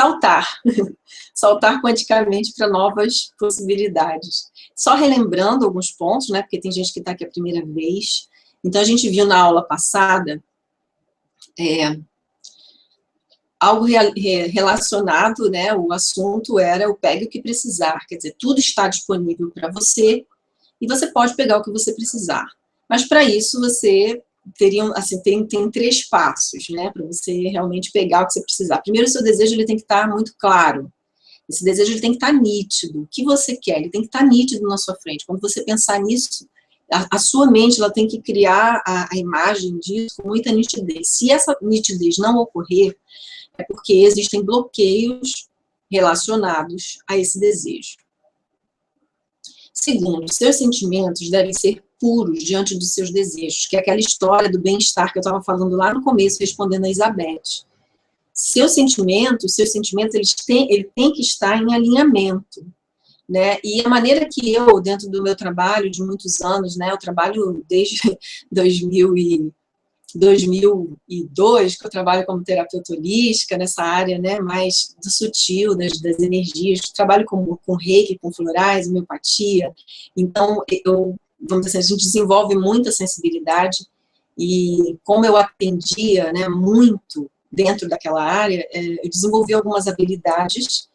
saltar, saltar quanticamente para novas possibilidades. Só relembrando alguns pontos, né, porque tem gente que está aqui a primeira vez. Então, a gente viu na aula passada algo relacionado, né, o assunto era o pegue o que precisar, quer dizer, tudo está disponível para você e você pode pegar o que você precisar. Mas, para isso, você teria, assim, tem 3 passos, né, para você realmente pegar o que você precisar. Primeiro, o seu desejo ele tem que estar muito claro. Esse desejo ele tem que estar nítido. O que você quer? Ele tem que estar nítido na sua frente. Quando você pensar nisso, a sua mente ela tem que criar a imagem disso com muita nitidez. Se essa nitidez não ocorrer, é porque existem bloqueios relacionados a esse desejo. Segundo, seus sentimentos devem ser puros diante dos seus desejos, que é aquela história do bem-estar que eu estava falando lá no começo, respondendo a Elizabeth. Seus sentimentos, ele tem que estar em alinhamento, né? E a maneira que eu, dentro do meu trabalho de muitos anos, né, eu trabalho desde 2002, que eu trabalho como terapeuta holística, nessa área, né, mais do sutil, das energias, trabalho com reiki, com florais, homeopatia, então, vamos dizer assim, a gente desenvolve muita sensibilidade, e como eu atendia, né, muito dentro daquela área, eu desenvolvi algumas habilidades,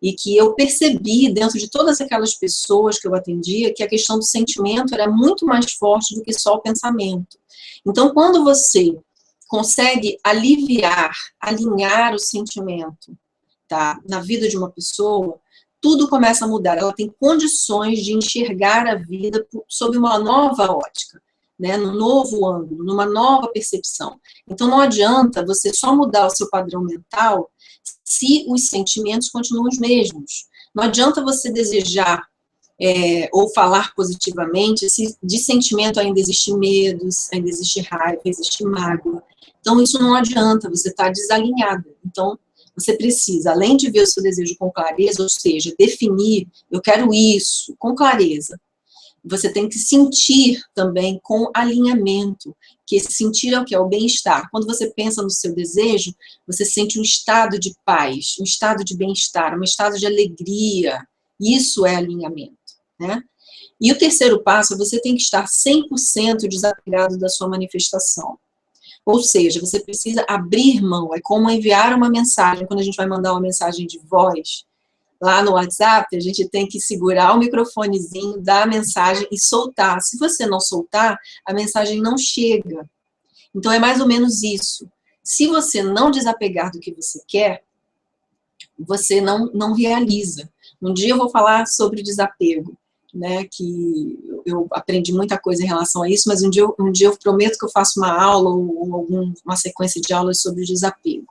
e que eu percebi dentro de todas aquelas pessoas que eu atendia, que a questão do sentimento era muito mais forte do que só o pensamento. Então, quando você consegue aliviar, alinhar o sentimento, tá, na vida de uma pessoa, tudo começa a mudar. Ela tem condições de enxergar a vida sob uma nova ótica, né, num novo ângulo, numa nova percepção. Então, não adianta você só mudar o seu padrão mental se os sentimentos continuam os mesmos. Não adianta você desejar ou falar positivamente, se de sentimento ainda existe medo, ainda existe raiva, existe mágoa. Então, isso não adianta, você está desalinhada. Então, você precisa, além de ver o seu desejo com clareza, ou seja, definir, eu quero isso, com clareza, você tem que sentir também com alinhamento, que esse sentir é o que? É o bem-estar. Quando você pensa no seu desejo, você sente um estado de paz, um estado de bem-estar, um estado de alegria. Isso é alinhamento, né? E o terceiro passo é você tem que estar 100% desapegado da sua manifestação. Ou seja, você precisa abrir mão, é como enviar uma mensagem, quando a gente vai mandar uma mensagem de voz, lá no WhatsApp, a gente tem que segurar o microfonezinho, dar a mensagem e soltar. Se você não soltar, a mensagem não chega. Então, é mais ou menos isso. Se você não desapegar do que você quer, você não realiza. Um dia eu vou falar sobre desapego, né, que eu aprendi muita coisa em relação a isso, mas um dia eu prometo que eu faço uma aula ou uma sequência de aulas sobre o desapego.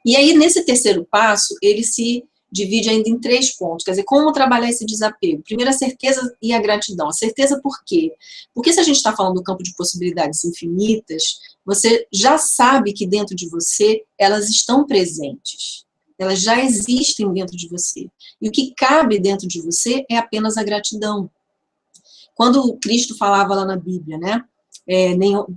E aí, nesse terceiro passo, ele se divide ainda em 3 pontos, quer dizer, como trabalhar esse desapego? Primeiro, a certeza e a gratidão. A certeza por quê? Porque se a gente está falando do campo de possibilidades infinitas, você já sabe que dentro de você, elas estão presentes. Elas já existem dentro de você. E o que cabe dentro de você é apenas a gratidão. Quando Cristo falava lá na Bíblia, né?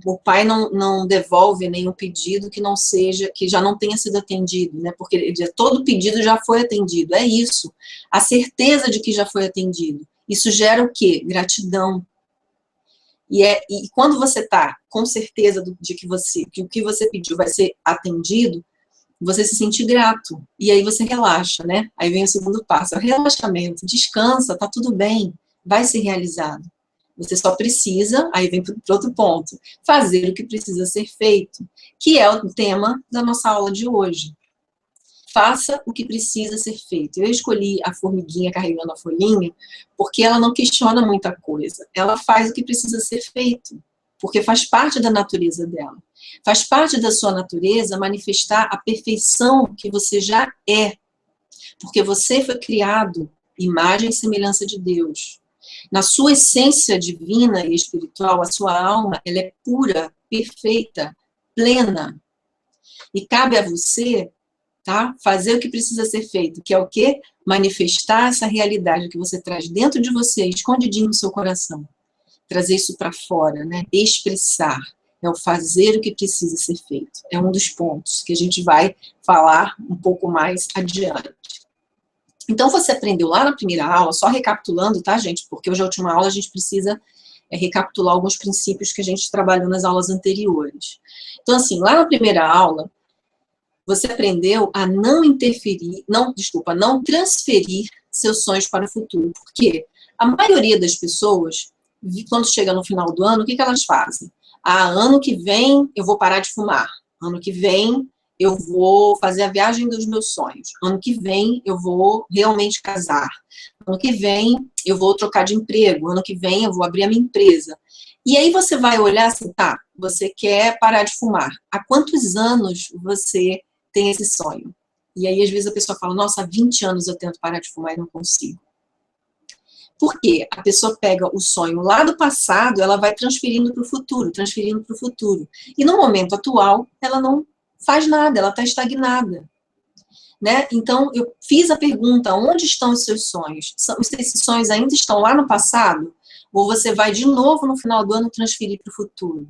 O Pai não devolve nenhum pedido que não seja, que já não tenha sido atendido, né? Porque todo pedido já foi atendido. É isso. A certeza de que já foi atendido. Isso gera o quê? Gratidão. E quando você está com certeza de que o que você pediu vai ser atendido, você se sente grato. E aí você relaxa, né? Aí vem o segundo passo, é o relaxamento. Descansa, tá tudo bem, vai ser realizado. Você só precisa, aí vem para outro ponto, fazer o que precisa ser feito, que é o tema da nossa aula de hoje. Faça o que precisa ser feito. Eu escolhi a formiguinha carregando a folhinha, porque ela não questiona muita coisa. Ela faz o que precisa ser feito, porque faz parte da natureza dela. Faz parte da sua natureza manifestar a perfeição que você já é, porque você foi criado imagem e semelhança de Deus. Na sua essência divina e espiritual, a sua alma, ela é pura, perfeita, plena. E cabe a você, tá, fazer o que precisa ser feito, que é o quê? Manifestar essa realidade que você traz dentro de você, escondidinho no seu coração. Trazer isso para fora, né? Expressar. É o fazer o que precisa ser feito. É um dos pontos que a gente vai falar um pouco mais adiante. Então, você aprendeu lá na primeira aula, só recapitulando, tá, gente? Porque hoje é a última aula, a gente precisa recapitular alguns princípios que a gente trabalhou nas aulas anteriores. Então, assim, lá na primeira aula, você aprendeu a não interferir, não transferir seus sonhos para o futuro. Por quê? A maioria das pessoas, quando chega no final do ano, o que elas fazem? Ah, ano que vem eu vou parar de fumar. Ano que vem eu vou fazer a viagem dos meus sonhos. Ano que vem eu vou realmente casar. Ano que vem eu vou trocar de emprego. Ano que vem eu vou abrir a minha empresa. E aí você vai olhar assim, tá, você quer parar de fumar. Há quantos anos você tem esse sonho? E aí às vezes a pessoa fala, nossa, há 20 anos eu tento parar de fumar e não consigo. Por quê? A pessoa pega o sonho lá do passado, ela vai transferindo para o futuro, transferindo para o futuro. E no momento atual, ela não faz nada, ela está estagnada. Né? Então, eu fiz a pergunta, onde estão os seus sonhos? Esses sonhos ainda estão lá no passado? Ou você vai de novo no final do ano transferir para o futuro?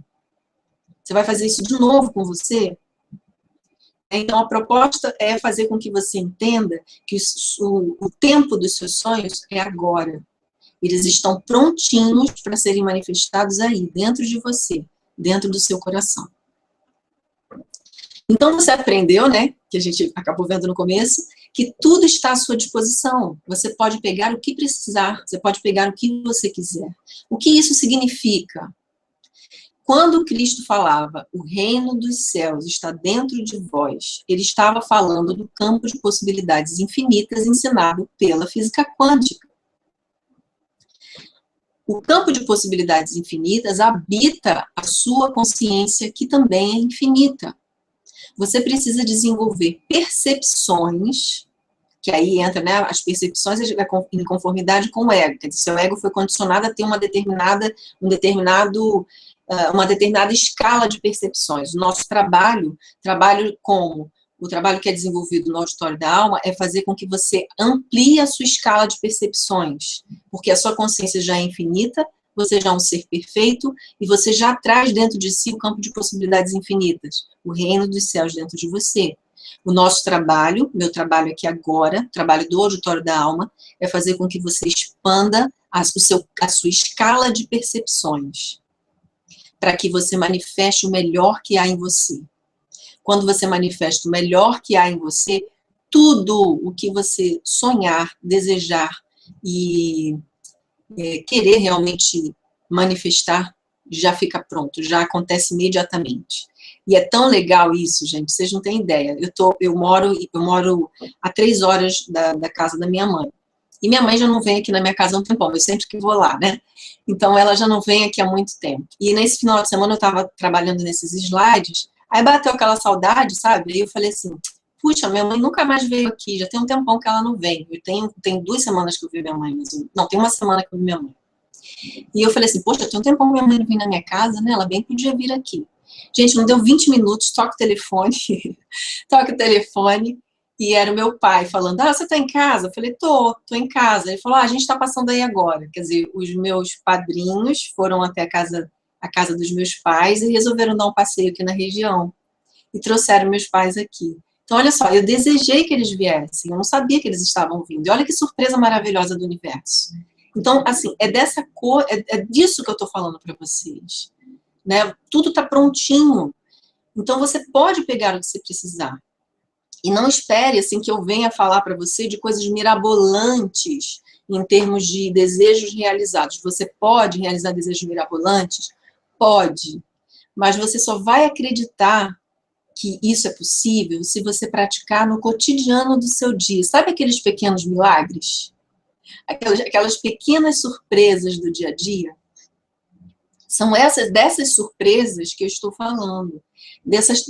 Você vai fazer isso de novo com você? Então, a proposta é fazer com que você entenda que o tempo dos seus sonhos é agora. Eles estão prontinhos para serem manifestados aí, dentro de você, dentro do seu coração. Então, você aprendeu, né, que a gente acabou vendo no começo, que tudo está à sua disposição. Você pode pegar o que precisar, você pode pegar o que você quiser. O que isso significa? Quando Cristo falava, o reino dos céus está dentro de vós, ele estava falando do campo de possibilidades infinitas ensinado pela física quântica. O campo de possibilidades infinitas habita a sua consciência, que também é infinita. Você precisa desenvolver percepções, que aí entra, né, as percepções em conformidade com o ego. Quer dizer, seu ego foi condicionado a ter uma determinada escala de percepções. O nosso trabalho como o trabalho que é desenvolvido no auditório da alma é fazer com que você amplie a sua escala de percepções, porque a sua consciência já é infinita, você já é um ser perfeito, e você já traz dentro de si o campo de possibilidades infinitas, o reino dos céus dentro de você. O nosso trabalho, meu trabalho aqui agora, trabalho do auditório da alma, é fazer com que você expanda a sua escala de percepções, para que você manifeste o melhor que há em você. Quando você manifesta o melhor que há em você, tudo o que você sonhar, desejar e querer realmente manifestar, já fica pronto, já acontece imediatamente. E é tão legal isso, gente, vocês não têm ideia. Eu moro a 3 horas da casa da minha mãe. E minha mãe já não vem aqui na minha casa há um tempão, eu sempre que vou lá, né? Então, ela já não vem aqui há muito tempo. E nesse final de semana eu estava trabalhando nesses slides, aí bateu aquela saudade, sabe? Aí eu falei assim, puxa, minha mãe nunca mais veio aqui, já tem um tempão que ela não vem. Tem 2 semanas que eu vi minha mãe, não, tem 1 semana que eu vi minha mãe. E eu falei assim, poxa, tem um tempão que minha mãe não vem na minha casa, né? Ela bem podia vir aqui. Gente, não deu 20 minutos, toca o telefone, e era o meu pai falando, você tá em casa? Eu falei, tô em casa. Ele falou, a gente tá passando aí agora. Quer dizer, os meus padrinhos foram até a casa dos meus pais e resolveram dar um passeio aqui na região. E trouxeram meus pais aqui. Então, olha só, eu desejei que eles viessem, eu não sabia que eles estavam vindo. E olha que surpresa maravilhosa do universo. Então, assim, é disso que eu tô falando para vocês. Né? Tudo tá prontinho. Então, você pode pegar o que você precisar. E não espere, assim, que eu venha falar para você de coisas mirabolantes em termos de desejos realizados. Você pode realizar desejos mirabolantes? Pode. Mas você só vai acreditar que isso é possível se você praticar no cotidiano do seu dia. Sabe aqueles pequenos milagres? Aquelas pequenas surpresas do dia a dia? São dessas surpresas que eu estou falando. Desses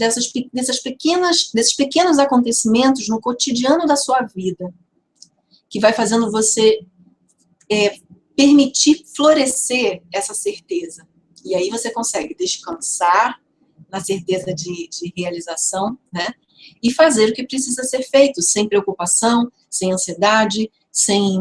pequenos acontecimentos no cotidiano da sua vida, que vai fazendo você permitir florescer essa certeza. E aí você consegue descansar na certeza de realização, né? E fazer o que precisa ser feito, sem preocupação, sem ansiedade, sem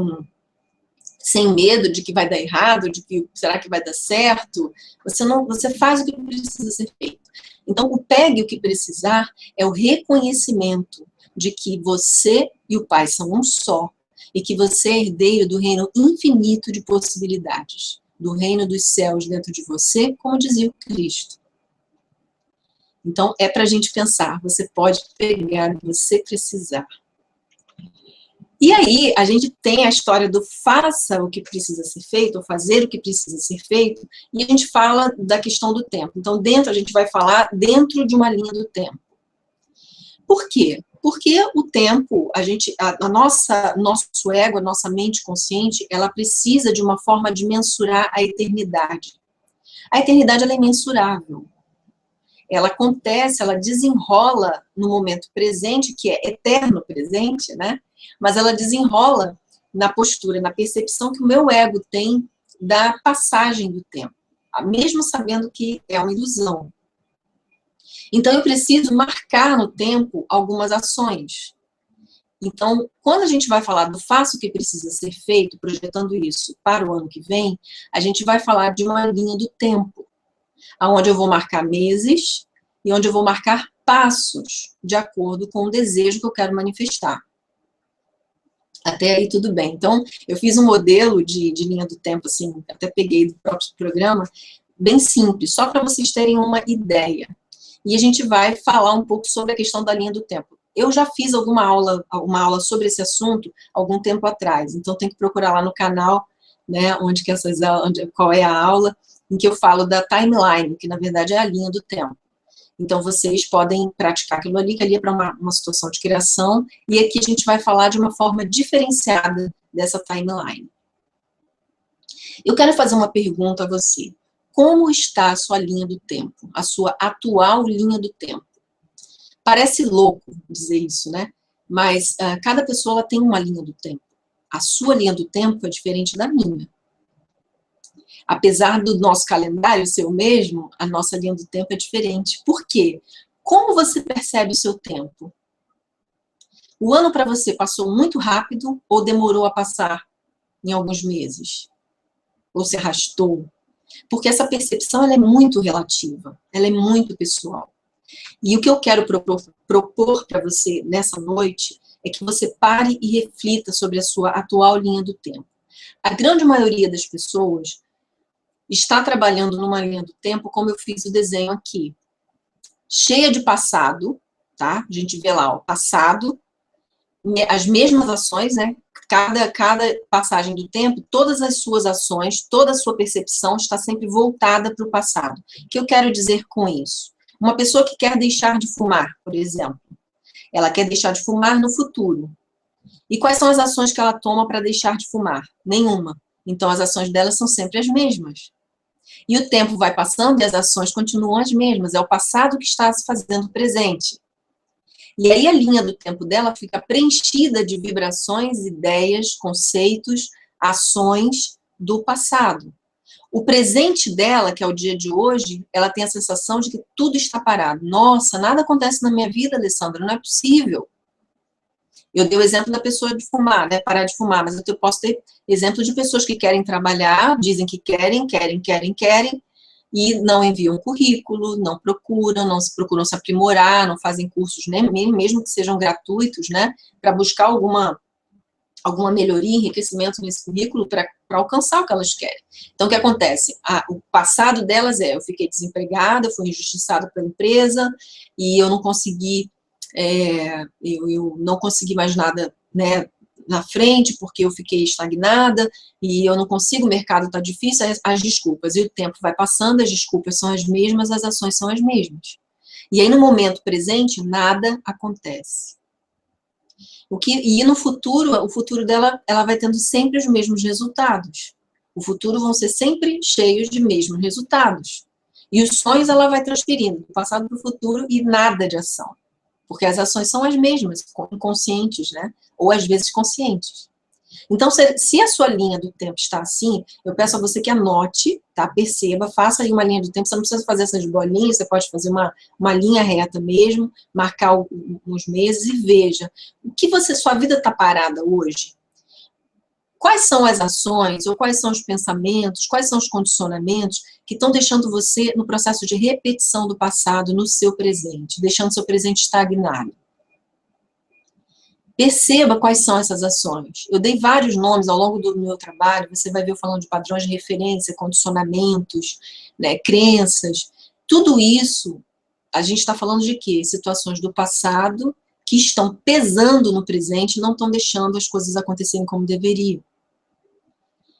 sem medo de que vai dar errado, de que será que vai dar certo. Você faz o que precisa ser feito. Então, o pegue o que precisar é o reconhecimento de que você e o Pai são um só, e que você é herdeiro do reino infinito de possibilidades, do reino dos céus dentro de você, como dizia o Cristo. Então, é para a gente pensar, você pode pegar o que você precisar. E aí, a gente tem a história do faça o que precisa ser feito, ou fazer o que precisa ser feito, e a gente fala da questão do tempo. Então, a gente vai falar dentro de uma linha do tempo. Por quê? Porque o tempo, nosso ego, a nossa mente consciente, ela precisa de uma forma de mensurar a eternidade. A eternidade, ela é mensurável. Ela acontece, ela desenrola no momento presente, que é eterno presente, né? Mas ela desenrola na postura, na percepção que o meu ego tem da passagem do tempo, mesmo sabendo que é uma ilusão. Então, eu preciso marcar no tempo algumas ações. Então, quando a gente vai falar do faço o que precisa ser feito, projetando isso para o ano que vem, a gente vai falar de uma linha do tempo, onde eu vou marcar meses e onde eu vou marcar passos de acordo com o desejo que eu quero manifestar. Até aí tudo bem. Então, eu fiz um modelo de linha do tempo, assim, até peguei do próprio programa, bem simples, só para vocês terem uma ideia. E a gente vai falar um pouco sobre a questão da linha do tempo. Eu já fiz uma aula sobre esse assunto algum tempo atrás, então tem que procurar lá no canal, né, qual é a aula, em que eu falo da timeline, que na verdade é a linha do tempo. Então, vocês podem praticar aquilo ali, que ali é para uma situação de criação, e aqui a gente vai falar de uma forma diferenciada dessa timeline. Eu quero fazer uma pergunta a você. Como está a sua linha do tempo? A sua atual linha do tempo? Parece louco dizer isso, né? Mas cada pessoa ela tem uma linha do tempo. A sua linha do tempo é diferente da minha. Apesar do nosso calendário ser o mesmo, a nossa linha do tempo é diferente. Por quê? Como você percebe o seu tempo? O ano para você passou muito rápido ou demorou a passar em alguns meses? Ou se arrastou? Porque essa percepção ela é muito relativa, ela é muito pessoal. E o que eu quero propor para você nessa noite é que você pare e reflita sobre a sua atual linha do tempo. A grande maioria das pessoas está trabalhando numa linha do tempo, como eu fiz o desenho aqui, cheia de passado, tá? A gente vê lá, o passado, as mesmas ações, né? Cada passagem do tempo, todas as suas ações, toda a sua percepção está sempre voltada para o passado. O que eu quero dizer com isso? Uma pessoa que quer deixar de fumar, por exemplo, ela quer deixar de fumar no futuro. E quais são as ações que ela toma para deixar de fumar? Nenhuma. Então, as ações dela são sempre as mesmas. E o tempo vai passando e as ações continuam as mesmas. É o passado que está se fazendo presente. E aí a linha do tempo dela fica preenchida de vibrações, ideias, conceitos, ações do passado. O presente dela, que é o dia de hoje, ela tem a sensação de que tudo está parado. Nossa, nada acontece na minha vida, Alessandra, não é possível. Eu dei o exemplo da pessoa de fumar, né? Parar de fumar, mas eu posso ter exemplo de pessoas que querem trabalhar, dizem que querem, e não enviam currículo, não procuram se aprimorar, não fazem cursos, né? Mesmo que sejam gratuitos, né? Para buscar alguma melhoria, enriquecimento nesse currículo para alcançar o que elas querem. Então, o que acontece? O passado delas eu fiquei desempregada, fui injustiçada pela empresa, e eu não consegui eu não consegui mais nada, né, na frente, porque eu fiquei estagnada, e eu não consigo, o mercado está difícil, as desculpas, e o tempo vai passando, as desculpas são as mesmas, as ações são as mesmas. E aí, no momento presente, nada acontece. E no futuro, o futuro dela, ela vai tendo sempre os mesmos resultados. O futuro vão ser sempre cheios de mesmos resultados. E os sonhos ela vai transferindo do passado para o futuro e nada de ação. Porque as ações são as mesmas, inconscientes, né? Ou às vezes conscientes. Então, se a sua linha do tempo está assim, eu peço a você que anote, tá? Perceba, faça aí uma linha do tempo, você não precisa fazer essas bolinhas, você pode fazer uma linha reta mesmo, marcar uns meses e veja. O que sua vida está parada hoje? Quais são as ações, ou quais são os pensamentos, quais são os condicionamentos que estão deixando você no processo de repetição do passado no seu presente, deixando seu presente estagnado? Perceba quais são essas ações. Eu dei vários nomes ao longo do meu trabalho, você vai ver eu falando de padrões de referência, condicionamentos, né, crenças. Tudo isso, a gente está falando de quê? Situações do passado que estão pesando no presente e não estão deixando as coisas acontecerem como deveriam.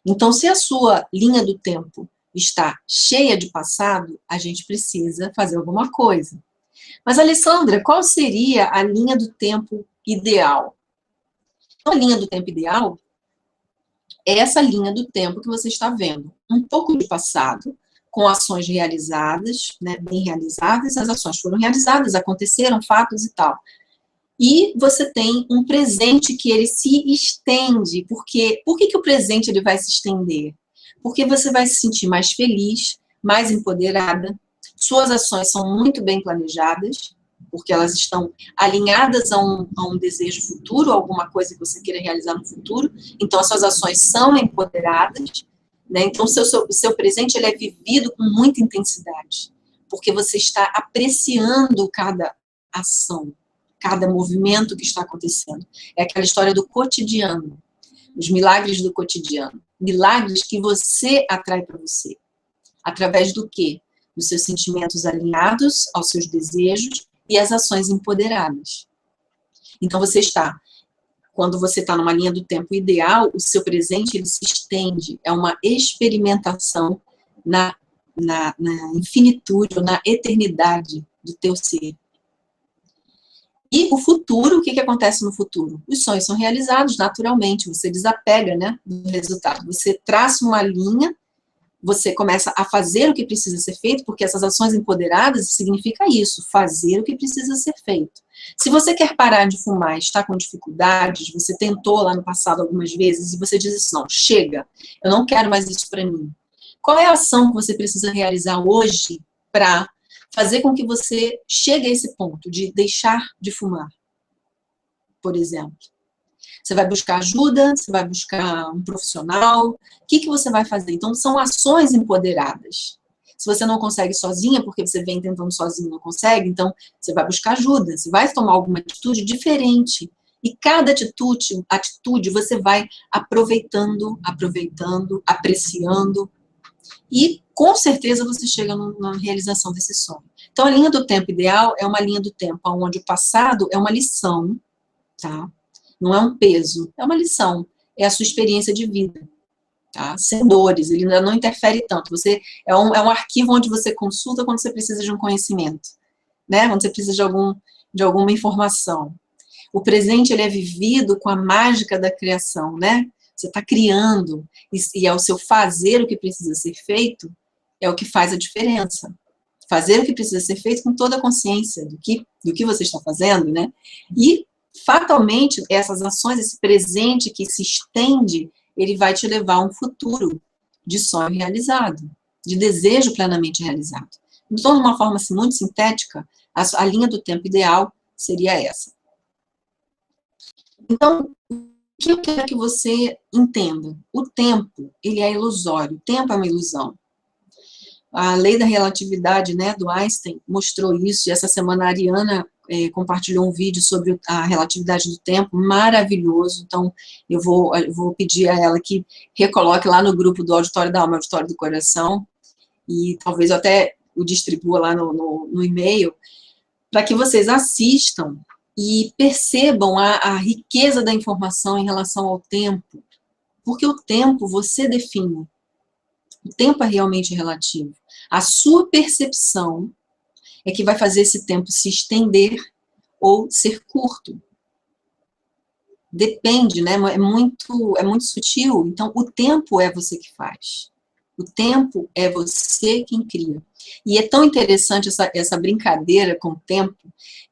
Então, se a sua linha do tempo está cheia de passado, a gente precisa fazer alguma coisa. Mas, Alessandra, qual seria a linha do tempo ideal? A linha do tempo ideal é essa linha do tempo que você está vendo. Um pouco de passado, com ações realizadas, né, bem realizadas, as ações foram realizadas, aconteceram, fatos e tal. E você tem um presente que ele se estende. Por que o presente ele vai se estender? Porque você vai se sentir mais feliz, mais empoderada, suas ações são muito bem planejadas, porque elas estão alinhadas a um desejo futuro, alguma coisa que você queira realizar no futuro, então as suas ações são empoderadas, né? Então o seu presente ele é vivido com muita intensidade, porque você está apreciando cada ação, cada movimento que está acontecendo. É aquela história do cotidiano, os milagres do cotidiano, milagres que você atrai para você. Através do quê? Dos seus sentimentos alinhados aos seus desejos e as ações empoderadas. Então, quando você está numa linha do tempo ideal, o seu presente ele se estende, é uma experimentação na infinitude, ou na eternidade do teu ser. E o futuro, o que acontece no futuro? Os sonhos são realizados naturalmente, você desapega, né, do resultado. Você traça uma linha, você começa a fazer o que precisa ser feito, porque essas ações empoderadas significa isso, fazer o que precisa ser feito. Se você quer parar de fumar, está com dificuldades, você tentou lá no passado algumas vezes, e você diz assim, não, chega, eu não quero mais isso para mim. Qual é a ação que você precisa realizar hoje para fazer com que você chegue a esse ponto de deixar de fumar, por exemplo? Você vai buscar ajuda, você vai buscar um profissional, o que você vai fazer? Então, são ações empoderadas. Se você não consegue sozinha, porque você vem tentando sozinho e não consegue, então você vai buscar ajuda, você vai tomar alguma atitude diferente. E cada atitude você vai aproveitando, apreciando, e com certeza você chega na realização desse sonho. Então, a linha do tempo ideal é uma linha do tempo onde o passado é uma lição, tá? Não é um peso, é uma lição, é a sua experiência de vida, tá? Sem dores, ele ainda não interfere tanto. Você é um arquivo onde você consulta quando você precisa de um conhecimento, né? Quando você precisa de alguma informação. O presente ele é vivido com a mágica da criação, né? Você está criando, e é o seu fazer o que precisa ser feito, é o que faz a diferença. Fazer o que precisa ser feito com toda a consciência do que você está fazendo, né? E fatalmente, essas ações, esse presente que se estende, ele vai te levar a um futuro de sonho realizado, de desejo plenamente realizado. Então, de uma forma assim, muito sintética, a linha do tempo ideal seria essa. Então, o que eu quero que você entenda? O tempo, ele é ilusório, o tempo é uma ilusão. A lei da relatividade, né, do Einstein, mostrou isso, e essa semana a Ariana compartilhou um vídeo sobre a relatividade do tempo, maravilhoso. Então, eu vou pedir a ela que recoloque lá no grupo do Auditório da Alma, Auditório do Coração, e talvez eu até o distribua lá no e-mail, para que vocês assistam e percebam a riqueza da informação em relação ao tempo, porque o tempo você define. O tempo é realmente relativo. A sua percepção é que vai fazer esse tempo se estender ou ser curto. Depende, né? É muito sutil. Então, o tempo é você que faz. O tempo é você quem cria. E é tão interessante essa brincadeira com o tempo,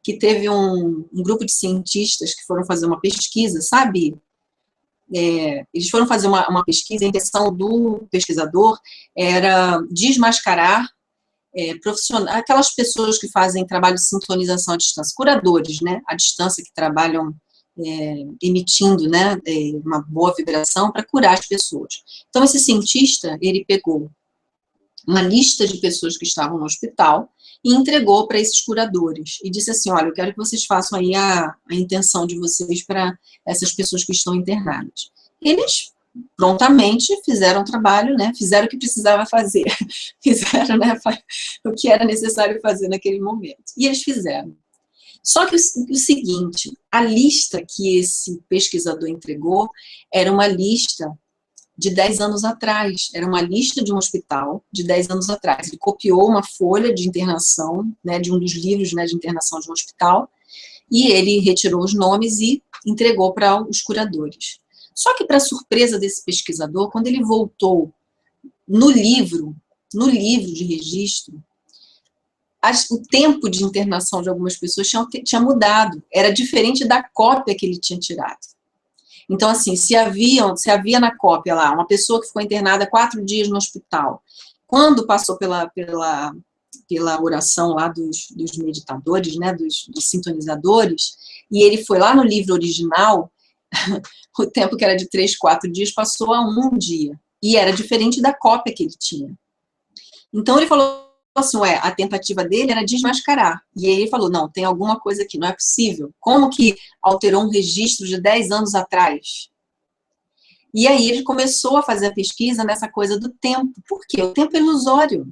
que teve um grupo de cientistas que foram fazer uma pesquisa, sabe? Eles foram fazer uma pesquisa, a intenção do pesquisador era desmascarar aquelas pessoas que fazem trabalho de sintonização à distância, curadores, né, à distância, que trabalham emitindo, né, uma boa vibração para curar as pessoas. Então, esse cientista, ele pegou uma lista de pessoas que estavam no hospital e entregou para esses curadores. E disse assim, olha, eu quero que vocês façam aí a intenção de vocês para essas pessoas que estão internadas. Eles prontamente fizeram o trabalho, né, fizeram o que precisava fazer, fizeram, né, o que era necessário fazer naquele momento. E eles fizeram. Só que o seguinte, a lista que esse pesquisador entregou era uma lista de 10 anos atrás, era uma lista de um hospital de 10 anos atrás. Ele copiou uma folha de internação, né, de um dos livros, né, de internação de um hospital, e ele retirou os nomes e entregou para os curadores. Só que, para surpresa desse pesquisador, quando ele voltou no livro de registro, o tempo de internação de algumas pessoas tinha mudado, era diferente da cópia que ele tinha tirado. Então, assim, se havia na cópia lá uma pessoa que ficou internada 4 dias no hospital, quando passou pela oração lá dos meditadores, né, dos sintonizadores, e ele foi lá no livro original, o tempo que era de 3, 4 dias passou a 1 dia, e era diferente da cópia que ele tinha. Então, ele falou assim, a tentativa dele era desmascarar. E aí ele falou, não, tem alguma coisa aqui, não é possível. Como que alterou um registro de 10 anos atrás? E aí ele começou a fazer a pesquisa nessa coisa do tempo. Por quê? O tempo é ilusório.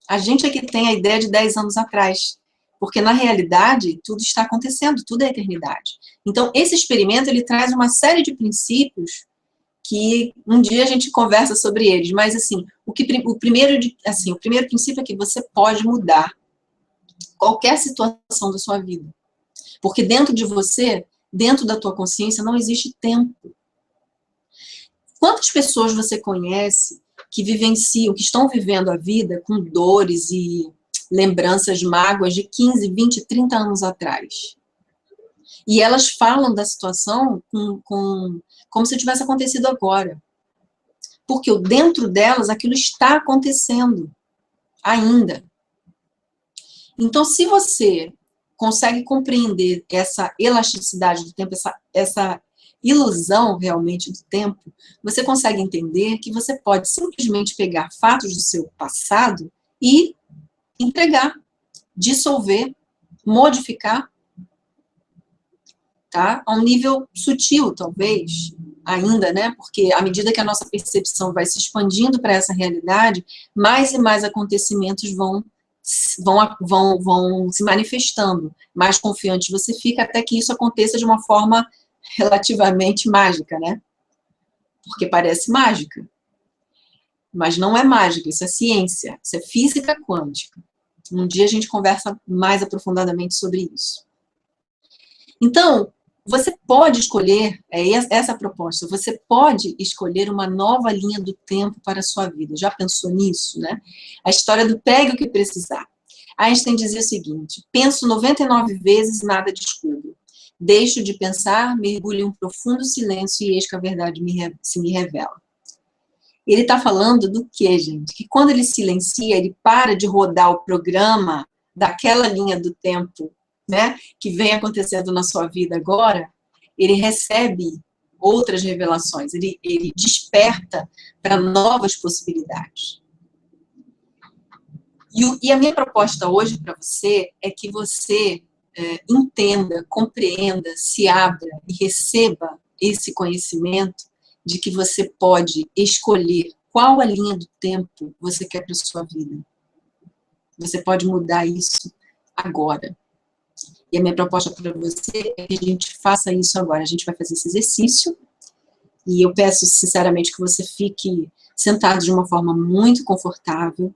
A gente é que tem a ideia de 10 anos atrás. Porque, na realidade, tudo está acontecendo, tudo é eternidade. Então, esse experimento, ele traz uma série de princípios que um dia a gente conversa sobre eles, mas assim, o primeiro princípio é que você pode mudar qualquer situação da sua vida. Porque dentro de você, dentro da tua consciência, não existe tempo. Quantas pessoas você conhece que vivenciam, que estão vivendo a vida com dores e lembranças, mágoas de 15, 20, 30 anos atrás? E elas falam da situação como se tivesse acontecido agora. Porque dentro delas, aquilo está acontecendo ainda. Então, se você consegue compreender essa elasticidade do tempo, essa ilusão realmente do tempo, você consegue entender que você pode simplesmente pegar fatos do seu passado e entregar, dissolver, modificar, tá? A um nível sutil, talvez, ainda, né? Porque à medida que a nossa percepção vai se expandindo para essa realidade, mais e mais acontecimentos vão se manifestando. Mais confiante você fica até que isso aconteça de uma forma relativamente mágica, né? Porque parece mágica. Mas não é mágica, isso é ciência, isso é física quântica. Um dia a gente conversa mais aprofundadamente sobre isso. Então, você pode escolher, essa a proposta, você pode escolher uma nova linha do tempo para a sua vida. Já pensou nisso, né? A história do pegue o que precisar. Einstein dizia o seguinte, penso 99 vezes, nada descubro. Deixo de pensar, mergulho em um profundo silêncio e eis que a verdade se me revela. Ele está falando do quê, gente? Que quando ele silencia, ele para de rodar o programa daquela linha do tempo, né, que vem acontecendo na sua vida agora, ele recebe outras revelações, ele desperta para novas possibilidades. E a minha proposta hoje para você é que você entenda, compreenda, se abra e receba esse conhecimento de que você pode escolher qual a linha do tempo você quer para a sua vida. Você pode mudar isso agora. E a minha proposta para você é que a gente faça isso agora. A gente vai fazer esse exercício e eu peço sinceramente que você fique sentado de uma forma muito confortável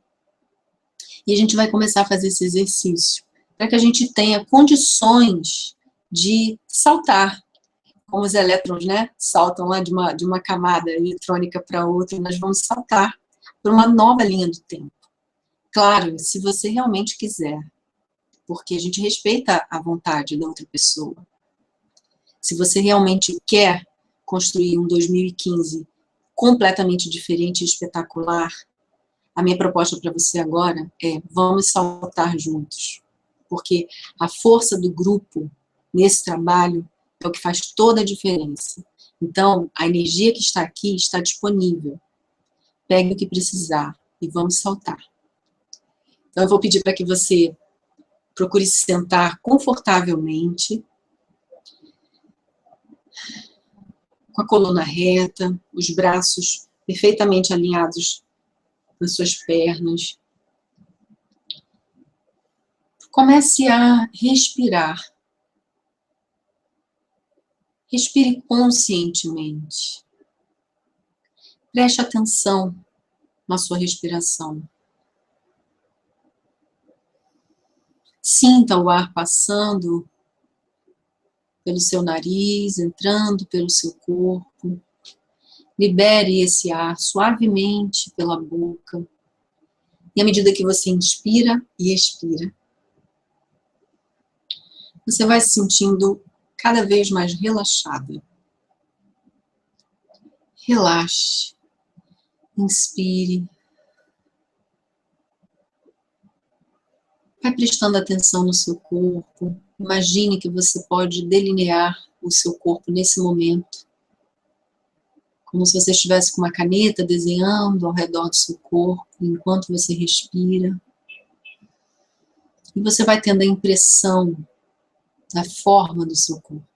e a gente vai começar a fazer esse exercício para que a gente tenha condições de saltar, como os elétrons, né, saltam lá de uma camada eletrônica para outra, nós vamos saltar para uma nova linha do tempo. Claro, se você realmente quiser, porque a gente respeita a vontade da outra pessoa. Se você realmente quer construir um 2015 completamente diferente e espetacular, a minha proposta para você agora é, vamos saltar juntos. Porque a força do grupo nesse trabalho é o que faz toda a diferença. Então, a energia que está aqui está disponível. Pegue o que precisar e vamos saltar. Então, eu vou pedir para que você procure se sentar confortavelmente, com a coluna reta, os braços perfeitamente alinhados nas suas pernas. Comece a respirar. Respire conscientemente. Preste atenção na sua respiração. Sinta o ar passando pelo seu nariz, entrando pelo seu corpo. Libere esse ar suavemente pela boca. E à medida que você inspira e expira, você vai se sentindo cada vez mais relaxada. Relaxe. Inspire. Vai prestando atenção no seu corpo. Imagine que você pode delinear o seu corpo nesse momento. Como se você estivesse com uma caneta desenhando ao redor do seu corpo, enquanto você respira. E você vai tendo a impressão da forma do seu corpo.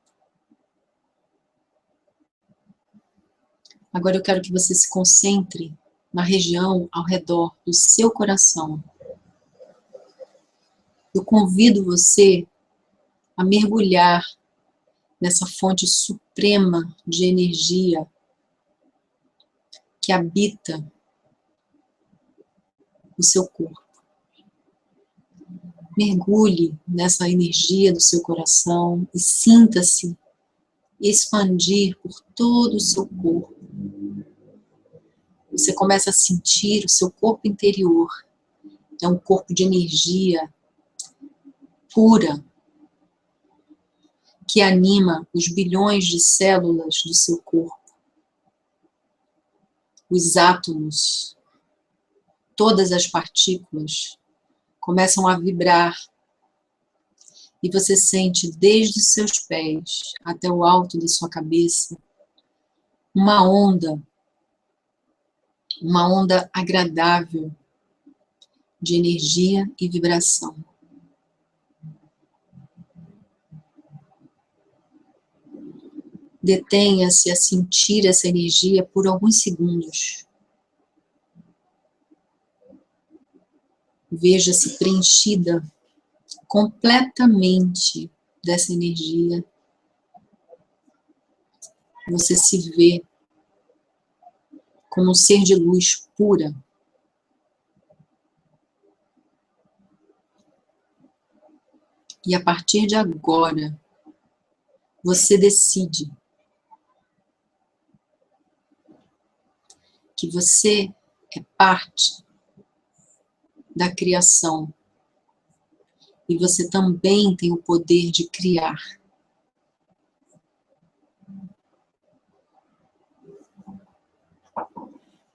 Agora eu quero que você se concentre na região ao redor do seu coração. Eu convido você a mergulhar nessa fonte suprema de energia que habita o seu corpo. Mergulhe nessa energia do seu coração e sinta-se expandir por todo o seu corpo. Você começa a sentir o seu corpo interior. É um corpo de energia pura, que anima os bilhões de células do seu corpo. Os átomos, todas as partículas começam a vibrar e você sente desde os seus pés até o alto da sua cabeça uma onda agradável de energia e vibração. Detenha-se a sentir essa energia por alguns segundos. Veja-se preenchida completamente dessa energia. Você se vê como um ser de luz pura. E a partir de agora, você decide que você é parte da criação. E você também tem o poder de criar.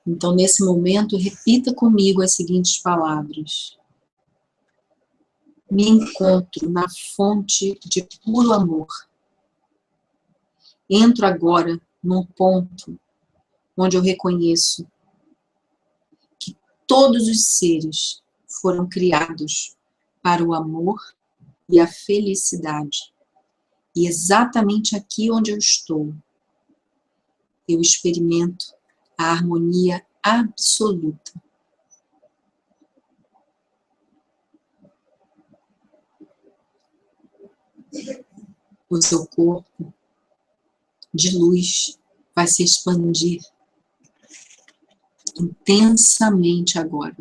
Então, nesse momento, repita comigo as seguintes palavras. Me encontro na fonte de puro amor. Entro agora num ponto onde eu reconheço que todos os seres foram criados para o amor e a felicidade. E exatamente aqui onde eu estou, eu experimento a harmonia absoluta. O seu corpo de luz vai se expandir intensamente agora.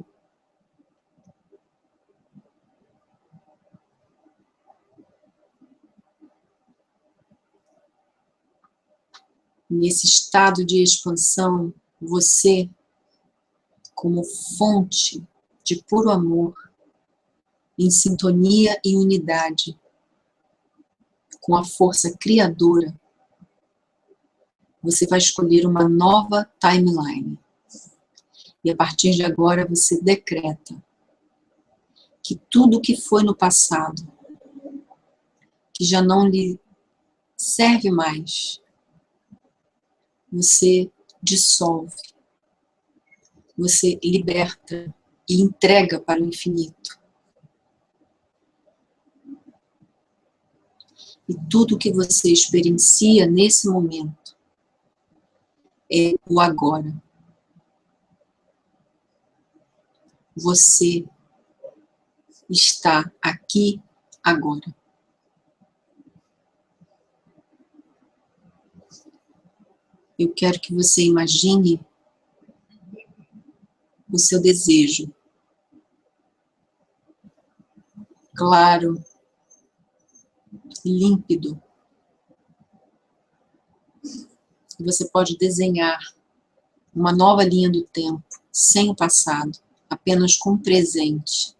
Nesse estado de expansão, você, como fonte de puro amor, em sintonia e unidade com a força criadora, você vai escolher uma nova timeline. E a partir de agora você decreta que tudo que foi no passado, que já não lhe serve mais. Você dissolve, você liberta e entrega para o infinito. E tudo que você experiencia nesse momento é o agora. Você está aqui agora. Eu quero que você imagine o seu desejo claro e límpido. E você pode desenhar uma nova linha do tempo, sem o passado, apenas com o presente.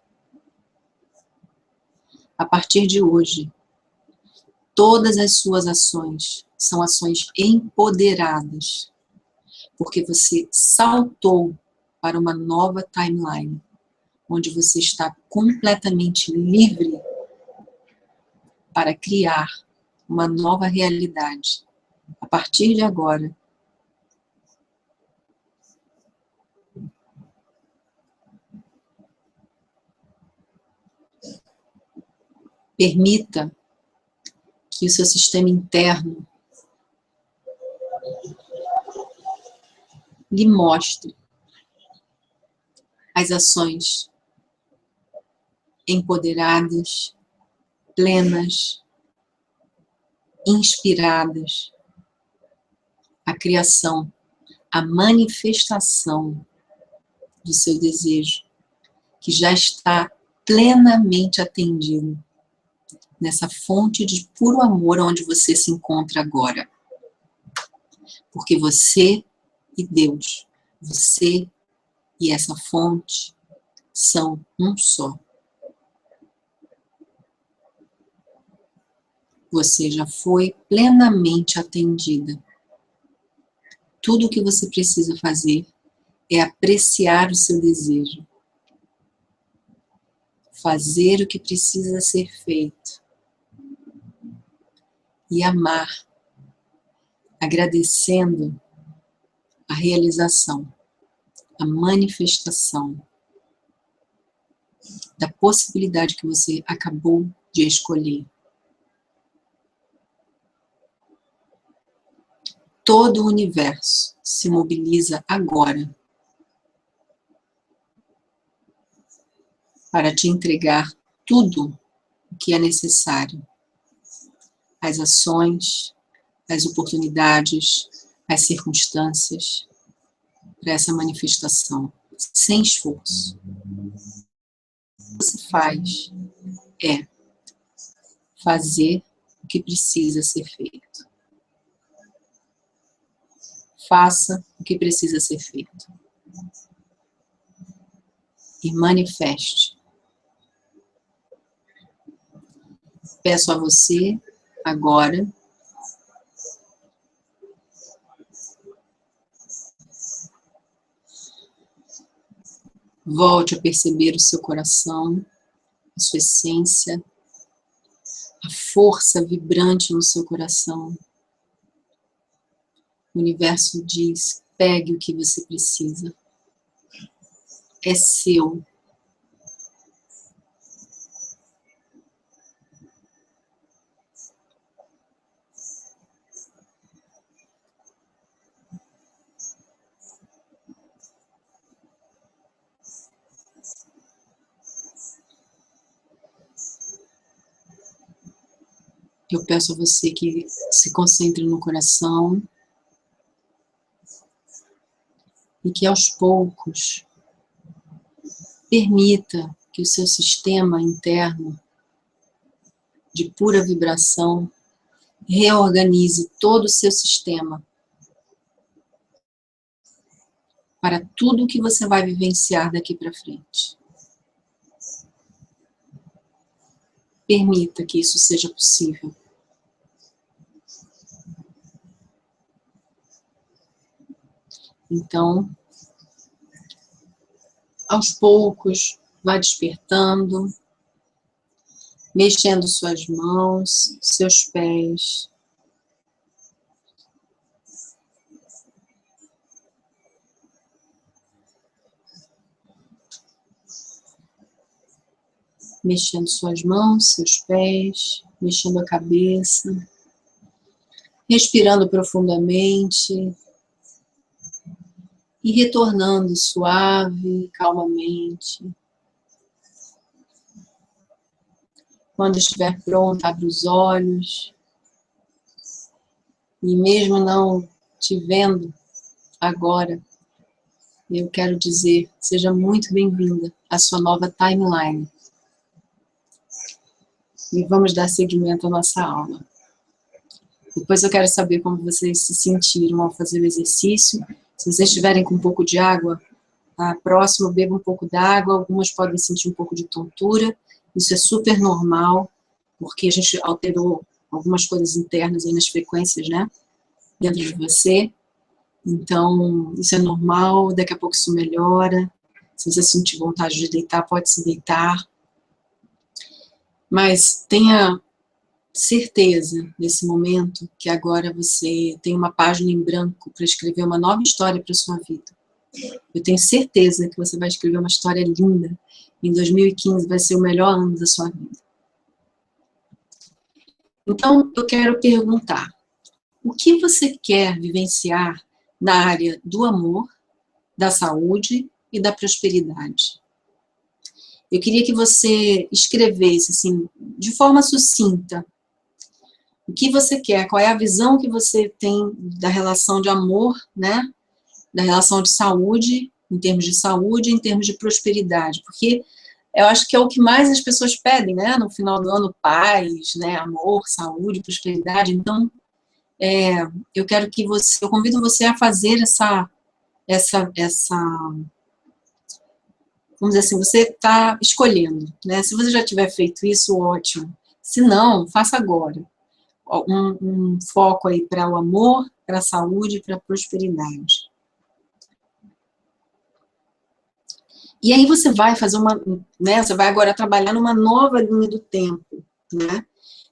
A partir de hoje, todas as suas ações são ações empoderadas, porque você saltou para uma nova timeline, onde você está completamente livre para criar uma nova realidade. A partir de agora, permita que o seu sistema interno lhe mostre as ações empoderadas, plenas, inspiradas, a criação, a manifestação do seu desejo, que já está plenamente atendido nessa fonte de puro amor onde você se encontra agora. Porque você e Deus, você e essa fonte são um só. Você já foi plenamente atendida. Tudo o que você precisa fazer é apreciar o seu desejo. Fazer o que precisa ser feito. E amar, agradecendo a realização, a manifestação da possibilidade que você acabou de escolher. Todo o universo se mobiliza agora para te entregar tudo o que é necessário. As ações, as oportunidades, as circunstâncias para essa manifestação, sem esforço. O que você faz é fazer o que precisa ser feito. Faça o que precisa ser feito. E manifeste. Peço a você, agora, volte a perceber o seu coração, a sua essência, a força vibrante no seu coração. O universo diz, pegue o que você precisa. É seu. Eu peço a você que se concentre no coração e que aos poucos permita que o seu sistema interno de pura vibração reorganize todo o seu sistema para tudo o que você vai vivenciar daqui para frente. Permita que isso seja possível. Então, aos poucos, vá despertando, mexendo suas mãos, seus pés, mexendo suas mãos, seus pés, mexendo a cabeça, respirando profundamente e retornando suave, calmamente. Quando estiver pronto, abre os olhos. E mesmo não te vendo agora, eu quero dizer, seja muito bem-vinda à sua nova timeline. E vamos dar seguimento à nossa aula. Depois eu quero saber como vocês se sentiram ao fazer o exercício. Se vocês estiverem com um pouco de água, próximo, beba um pouco d'água. Algumas podem sentir um pouco de tontura. Isso é super normal, porque a gente alterou algumas coisas internas aí nas frequências, né? Dentro de você. Então, isso é normal. Daqui a pouco isso melhora. Se você sentir vontade de deitar, pode se deitar. Mas tenha certeza, nesse momento, que agora você tem uma página em branco para escrever uma nova história para a sua vida. Eu tenho certeza que você vai escrever uma história linda. Em 2015 vai ser o melhor ano da sua vida. Então, eu quero perguntar, o que você quer vivenciar na área do amor, da saúde e da prosperidade? Eu queria que você escrevesse, assim, de forma sucinta, o que você quer, qual é a visão que você tem da relação de amor, né? Da relação de saúde, em termos de prosperidade, porque eu acho que é o que mais as pessoas pedem, né? No final do ano, paz, né? Amor, saúde, prosperidade. Então, eu convido você a fazer vamos dizer assim, você está escolhendo, né? Se você já tiver feito isso, ótimo. Se não, faça agora. Um foco aí para o amor, para a saúde e para a prosperidade. E aí você vai fazer você vai agora trabalhar numa nova linha do tempo, né?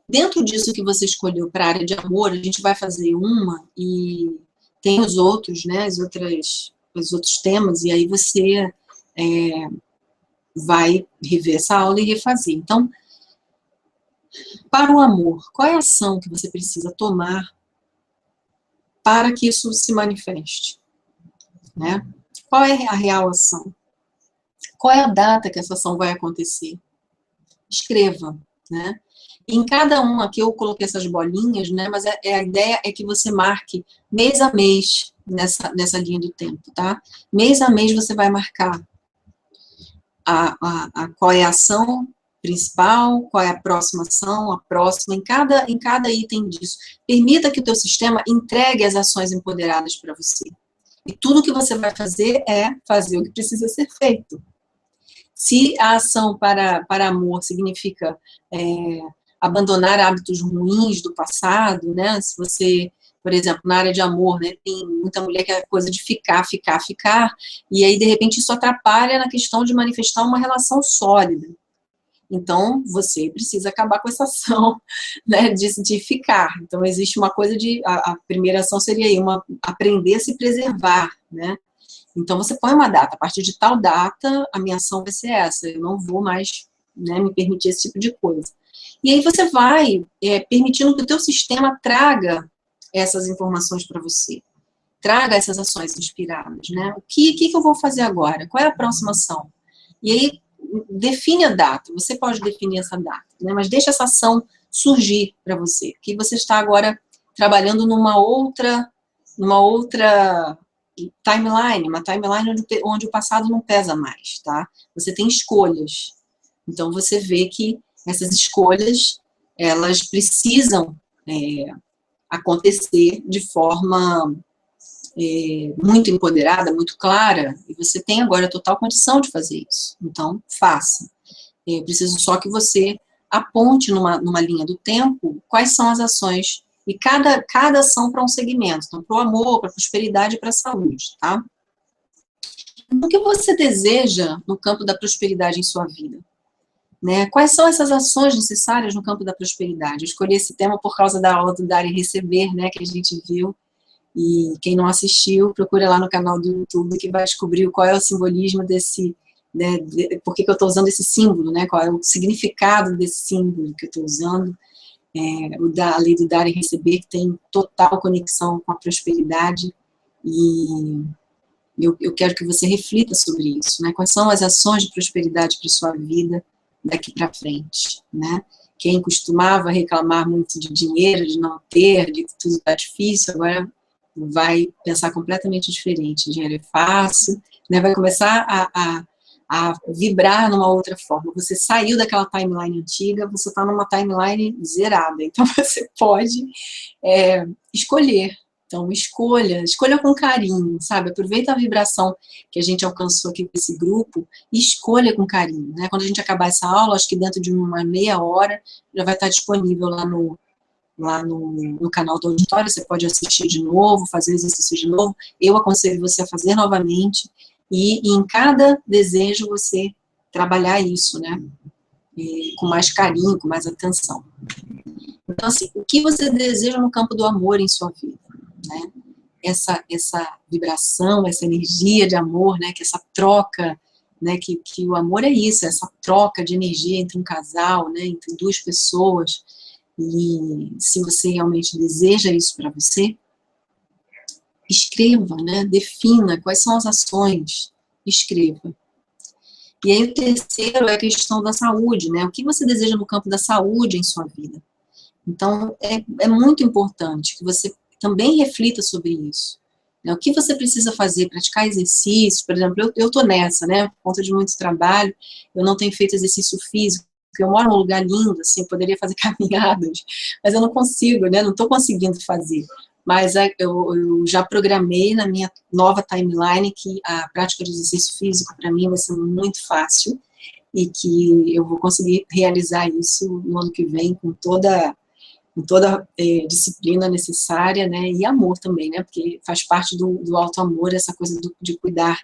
Dentro disso que você escolheu para a área de amor, a gente vai fazer uma e tem os outros, né? Os outros temas, e aí você vai rever essa aula e refazer. Então, para o amor, qual é a ação que você precisa tomar para que isso se manifeste? Né? Qual é a real ação? Qual é a data que essa ação vai acontecer? Escreva, né? Em cada um aqui eu coloquei essas bolinhas, né? Mas a ideia é que você marque mês a mês nessa linha do tempo, tá? Mês a mês você vai marcar qual é a ação principal, qual é a próxima ação, a próxima, em cada item disso. Permita que o teu sistema entregue as ações empoderadas para você. E tudo que você vai fazer é fazer o que precisa ser feito. Se a ação para amor significa abandonar hábitos ruins do passado, né? Se você, por exemplo, na área de amor, né, tem muita mulher que é coisa de ficar, e aí, de repente, isso atrapalha na questão de manifestar uma relação sólida. Então, você precisa acabar com essa ação, né, de ficar. Então, existe uma coisa a primeira ação seria aí, aprender a se preservar, né? Então, você põe uma data, a partir de tal data, a minha ação vai ser essa, eu não vou mais, né, me permitir esse tipo de coisa. E aí você vai permitindo que o teu sistema traga essas informações para você, traga essas ações inspiradas, né? O que eu vou fazer agora? Qual é a próxima ação? E aí, define a data, você pode definir essa data, né? Mas deixa essa ação surgir para você, que você está agora trabalhando numa outra timeline, uma timeline onde o passado não pesa mais, tá? Você tem escolhas. Então, você vê que essas escolhas, elas precisam acontecer de forma muito empoderada, muito clara, e você tem agora total condição de fazer isso. Então, faça. Eu preciso só que você aponte numa linha do tempo quais são as ações, e cada ação para um segmento. Então, para o amor, para a prosperidade e para a saúde, tá? O que você deseja no campo da prosperidade em sua vida? Né? Quais são essas ações necessárias no campo da prosperidade? Eu escolhi esse tema por causa da aula do Dar e Receber, né, que a gente viu, e quem não assistiu, procura lá no canal do YouTube, que vai descobrir qual é o simbolismo desse né, por que eu estou usando esse símbolo, né, qual é o significado desse símbolo que eu estou usando, a lei do dar e receber, que tem total conexão com a prosperidade, e eu quero que você reflita sobre isso, né, quais são as ações de prosperidade para a sua vida daqui para frente, né. Quem costumava reclamar muito de dinheiro, de não ter, de que tudo está difícil, agora vai pensar completamente diferente. Dinheiro é fácil, né? Vai começar a vibrar numa outra forma. Você saiu daquela timeline antiga, você está numa timeline zerada. Então, você pode escolher. Então, escolha com carinho, sabe? Aproveita a vibração que a gente alcançou aqui com esse grupo e escolha com carinho, né? Quando a gente acabar essa aula, acho que dentro de uma meia hora, já vai estar disponível lá no canal do auditório, você pode assistir de novo, fazer o exercício de novo. Eu aconselho você a fazer novamente e em cada desejo você trabalhar isso, né? Com mais carinho, com mais atenção. Então, assim, o que você deseja no campo do amor em sua vida, né? Essa vibração, essa energia de amor, né? Que essa troca, né? Que o amor é isso, essa troca de energia entre um casal, né? Entre duas pessoas. E se você realmente deseja isso para você, escreva, né? Defina quais são as ações, escreva. E aí o terceiro é a questão da saúde, né? O que você deseja no campo da saúde em sua vida? Então, é muito importante que você também reflita sobre isso. Né? O que você precisa fazer, praticar exercícios, por exemplo, eu estou nessa, né? Por conta de muito trabalho, eu não tenho feito exercício físico, porque eu moro num lugar lindo, assim, eu poderia fazer caminhadas, mas eu não consigo, né? Não estou conseguindo fazer. Mas eu já programei na minha nova timeline que a prática de exercício físico, para mim, vai ser muito fácil e que eu vou conseguir realizar isso no ano que vem com toda disciplina necessária, né, e amor também, né, porque faz parte do auto-amor, essa coisa de cuidar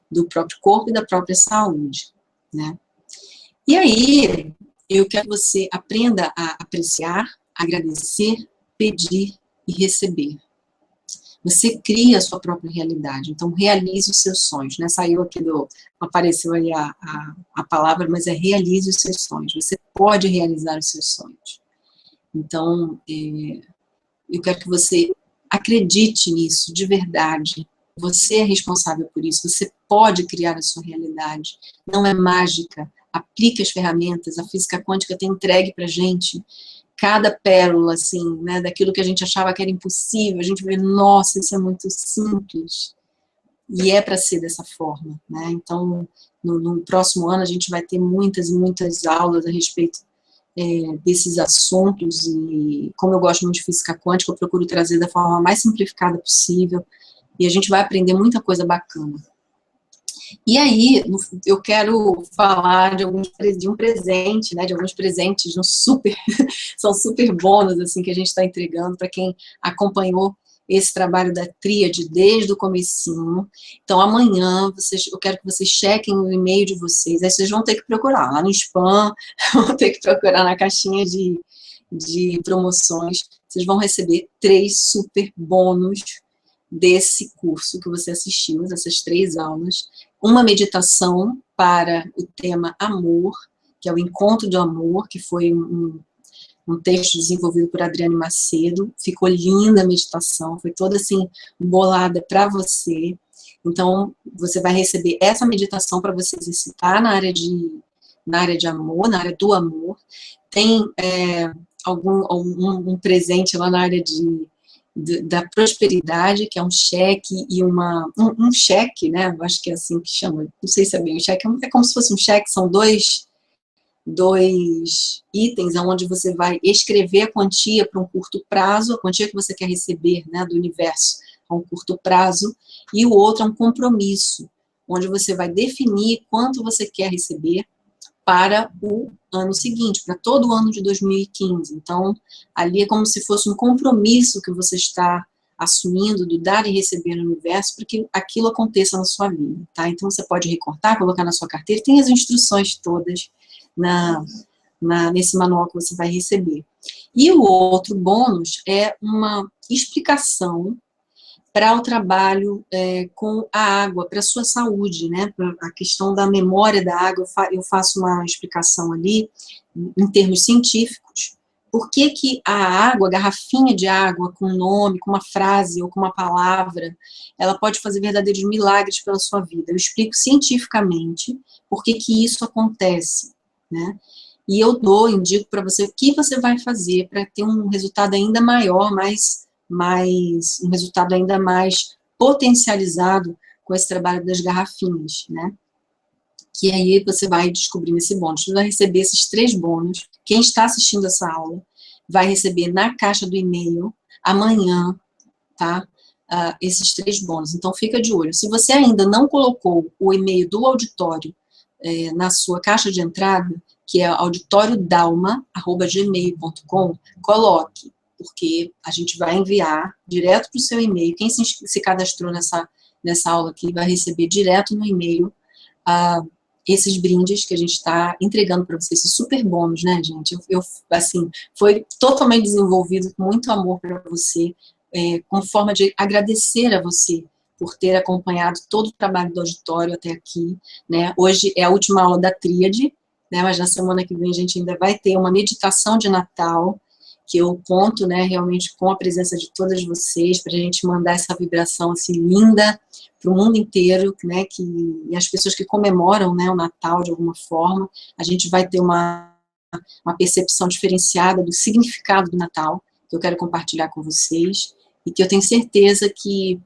do próprio corpo e da própria saúde, né. E aí, eu quero que você aprenda a apreciar, agradecer, pedir e receber. Você cria a sua própria realidade, então realize os seus sonhos, né, apareceu aí a palavra, mas realize os seus sonhos, você pode realizar os seus sonhos. Então, eu quero que você acredite nisso, de verdade. Você é responsável por isso, você pode criar a sua realidade. Não é mágica. Aplique as ferramentas, a física quântica tem entregue pra gente cada pérola, assim, né, daquilo que a gente achava que era impossível, a gente vê, nossa, isso é muito simples. E é para ser dessa forma, né? Então, no próximo ano a gente vai ter muitas e muitas aulas a respeito desses assuntos, e como eu gosto muito de física quântica, eu procuro trazer da forma mais simplificada possível, e a gente vai aprender muita coisa bacana. E aí, eu quero falar de um presente, né, de alguns presentes são super bônus, assim, que a gente está entregando para quem acompanhou esse trabalho da tríade desde o comecinho. Então, amanhã, eu quero que vocês chequem o e-mail de vocês, aí vocês vão ter que procurar lá no spam, vão ter que procurar na caixinha de promoções, vocês vão receber 3 super bônus desse curso que você assistiu, essas 3 aulas, uma meditação para o tema amor, que é o encontro do amor, que foi um texto desenvolvido por Adriane Macedo, ficou linda a meditação, foi toda assim, bolada para você. Então, você vai receber essa meditação para você exercitar na área de amor, na área do amor. Tem um presente lá na área da prosperidade, que é um cheque e um cheque, né, eu acho que é assim que chama, não sei se é bem um cheque, é como se fosse um cheque, são dois itens, onde você vai escrever a quantia para um curto prazo, a quantia que você quer receber, né, do universo a um curto prazo, e o outro é um compromisso, onde você vai definir quanto você quer receber para o ano seguinte, para todo o ano de 2015. Então, ali é como se fosse um compromisso que você está assumindo do dar e receber no universo para que aquilo aconteça na sua vida, tá? Então, você pode recortar, colocar na sua carteira, tem as instruções todas nesse manual que você vai receber. E o outro bônus é uma explicação para o trabalho com a água, para a sua saúde, né? Pra a questão da memória da água, eu faço uma explicação ali, em termos científicos, por que que a água, a garrafinha de água com nome, com uma frase ou com uma palavra, ela pode fazer verdadeiros milagres pela sua vida. Eu explico cientificamente por que que isso acontece, né? E eu indico para você o que você vai fazer para ter um resultado ainda maior, um resultado ainda mais potencializado com esse trabalho das garrafinhas, né? Que aí você vai descobrindo esse bônus. Você vai receber esses 3 bônus. Quem está assistindo essa aula vai receber na caixa do e-mail amanhã, tá? Esses 3 bônus. Então, fica de olho. Se você ainda não colocou o e-mail do auditório na sua caixa de entrada, que é auditoriodalma@gmail.com, coloque, porque a gente vai enviar direto para o seu e-mail. Quem se cadastrou nessa aula aqui vai receber direto no e-mail esses brindes que a gente está entregando para vocês, esses super bônus, né, gente? Assim, foi totalmente desenvolvido com muito amor para você, com forma de agradecer a você por ter acompanhado todo o trabalho do auditório até aqui, né? Hoje é a última aula da tríade, né? Mas na semana que vem a gente ainda vai ter uma meditação de Natal, que eu conto, né, realmente com a presença de todas vocês, para a gente mandar essa vibração, assim, linda para o mundo inteiro, né, e as pessoas que comemoram, né, o Natal de alguma forma, a gente vai ter uma percepção diferenciada do significado do Natal, que eu quero compartilhar com vocês, e que eu tenho certeza que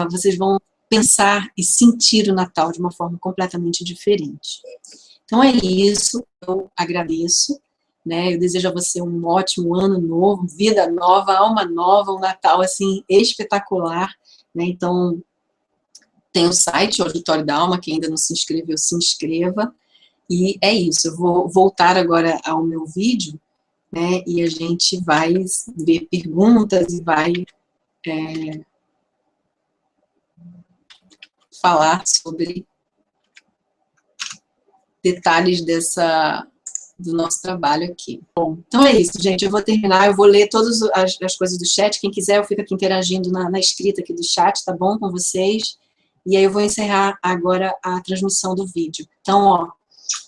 vocês vão pensar e sentir o Natal de uma forma completamente diferente. Então é isso, eu agradeço, né, eu desejo a você um ótimo ano novo, vida nova, alma nova, um Natal, assim, espetacular, né, então tem o site, o Auditório da Alma, quem ainda não se inscreveu, se inscreva, e é isso, eu vou voltar agora ao meu vídeo, né, e a gente vai ver perguntas e vai falar sobre detalhes do nosso trabalho aqui. Bom, então é isso, gente, eu vou terminar, eu vou ler todas as coisas do chat, quem quiser eu fico aqui interagindo na escrita aqui do chat, tá bom, com vocês, e aí eu vou encerrar agora a transmissão do vídeo. Então, ó,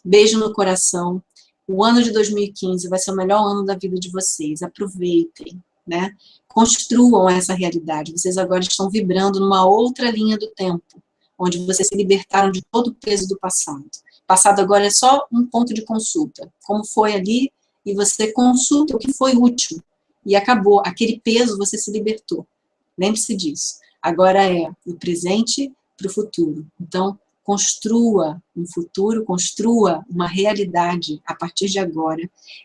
beijo no coração, o ano de 2015 vai ser o melhor ano da vida de vocês, aproveitem, né, construam essa realidade, vocês agora estão vibrando numa outra linha do tempo, onde vocês se libertaram de todo o peso do passado. O passado agora é só um ponto de consulta, como foi ali, e você consulta o que foi útil, e acabou, aquele peso você se libertou, lembre-se disso. Agora é o presente para o futuro, então construa um futuro, construa uma realidade a partir de agora,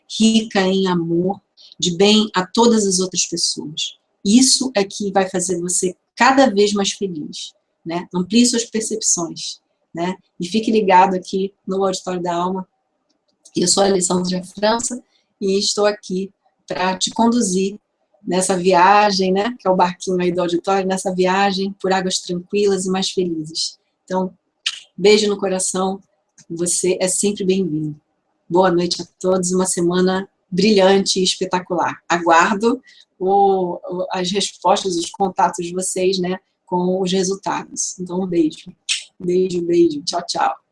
rica em amor, de bem a todas as outras pessoas. Isso é que vai fazer você cada vez mais feliz, né? Amplie suas percepções, né? E fique ligado aqui no Auditório da Alma. Eu sou a Alessandra França e estou aqui para te conduzir nessa viagem, né? Que é o barquinho aí do auditório, nessa viagem por águas tranquilas e mais felizes. Então, beijo no coração, você é sempre bem-vindo. Boa noite a todos, uma semana brilhante e espetacular. Aguardo as respostas, os contatos de vocês, né, com os resultados. Então, um beijo. Beijo, beijo. Tchau, tchau.